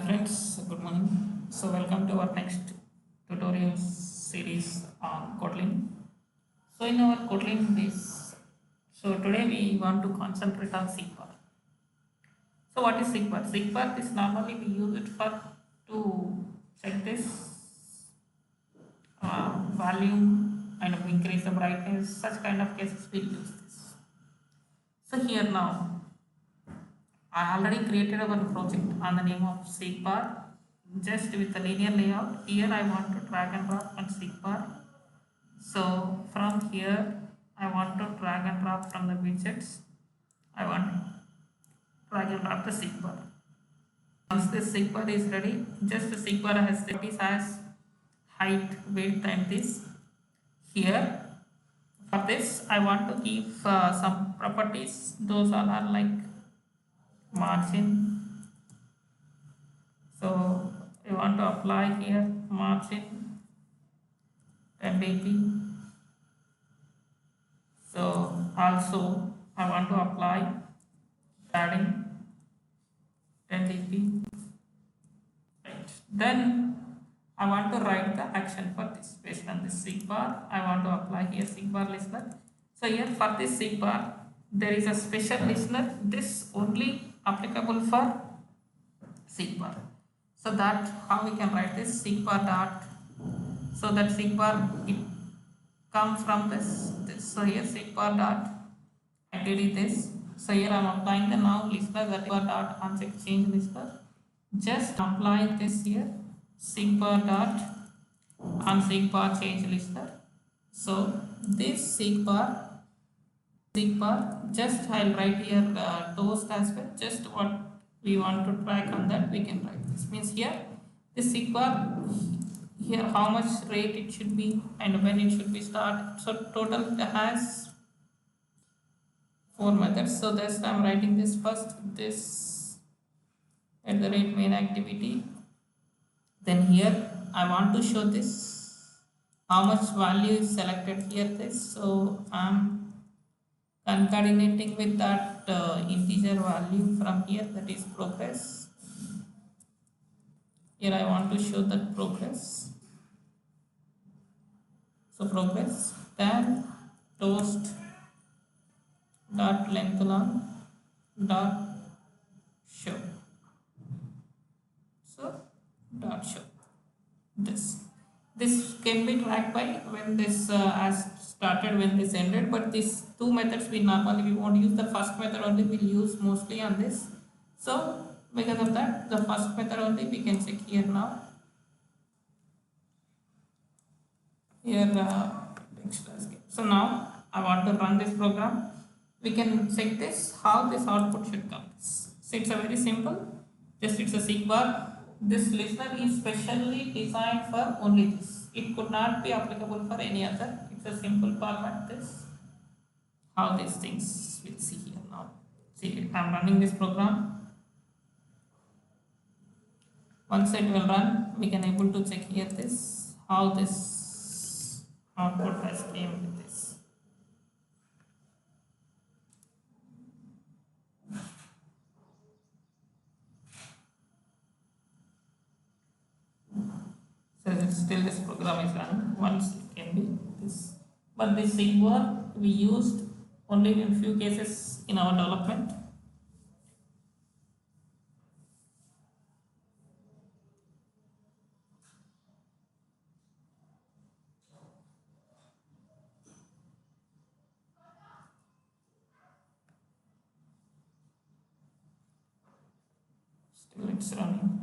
Friends, good morning. So welcome to our next tutorial series on Kotlin. So in our Kotlin today we want to concentrate on SeekBar. So what is SeekBar? SeekBar is normally we use it for to check this volume and increase the brightness. Such kind of cases we'll use this. So here now I already created our project on the name of SeekBar just with the linear layout. Here I want to drag and drop on SeekBar. So from here I want to drag and drop from the widgets. I want to drag and drop the SeekBar. Once this SeekBar is ready, just the SeekBar has height, width and this. Here for this I want to give some properties. Those all are like margin. So we want to apply here margin 10 dp. So also I want to apply padding 10 dp. Right. Then I want to write the action for this based on this SeekBar. I want to apply here SeekBar listener. So here for this SeekBar there is a special listener. This only applicable for SeekBar. So that how we can write this SeekBar dot. So that SeekBar it comes from this. So here SeekBar dot entity this. So here I am applying the now listener that SeekBar dot uncheck change listener. Just apply this here SeekBar dot on SeekBar change listener. So this SeekBar just I'll write here toast as well. Just what we want to track on that we can write this. Means here this SeekBar here how much rate it should be and when it should be start. So total it has 4 methods. So this I'm writing this first, this at the rate main activity. Then here I want to show this how much value is selected here this. So I'm concatenating with that integer value from here, that is progress. Here I want to show that progress. So progress then toast dot length long dot show. So dot show this can be tracked by when this has started, when this ended, but these two methods we won't use. The first method only we'll use mostly on this. So because of that the first method only we can check here now. Here so now I want to run this program. We can check this how this output should come. So it's a very simple, just it's a SeekBar. This listener is specially designed for only this. It could not be applicable for any other. It's a simple format. This how these things we'll see here now. See, I'm running this program. Once it will run, we can able to check here this how this output has came with this. So still this program is running. Once it can be this, but this SeekBar we used only in few cases in our development. Still it's running.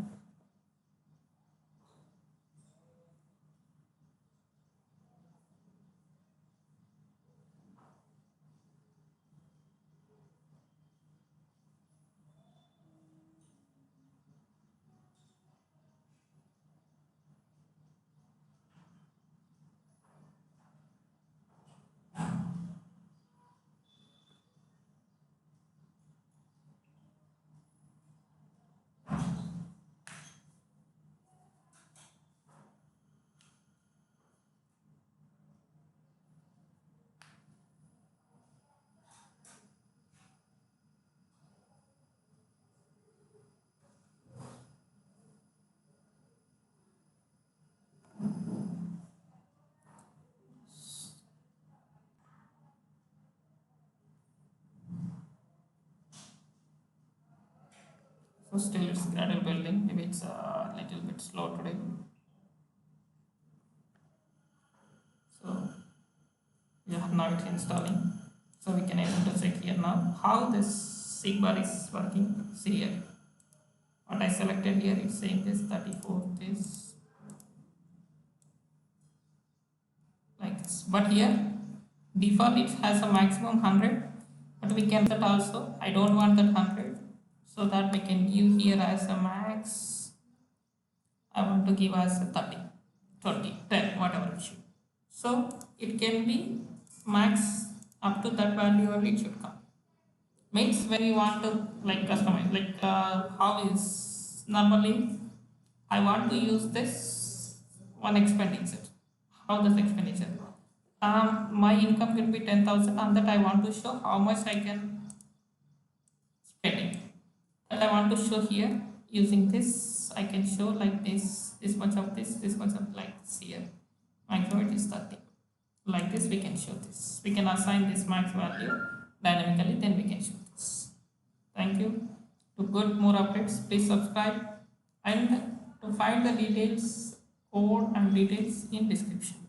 So still it's gradual building, maybe it's a little bit slow today. So yeah, now it's installing. So we can able to check here now how this SeekBar is working. See here, what I selected here, it's saying this 34, this like this. But here default it has a maximum 100, but we can set also. I don't want that 100, so that we can give here as a max. I want to give as a 30, 20, 10, whatever it should. So it can be max up to that value only it should come. Means when you want to like customize, like how is normally I want to use this one expenditure. How does expenditure? My income will be 10,000, and that I want to show how much I can spend it. That I want to show here using this. I can show like this much of this much of like this here. Maximum it is 30. Like this we can show this. We can assign this max value dynamically, then we can show this. Thank you. To get more updates, please subscribe, and to find the details, code and details in description.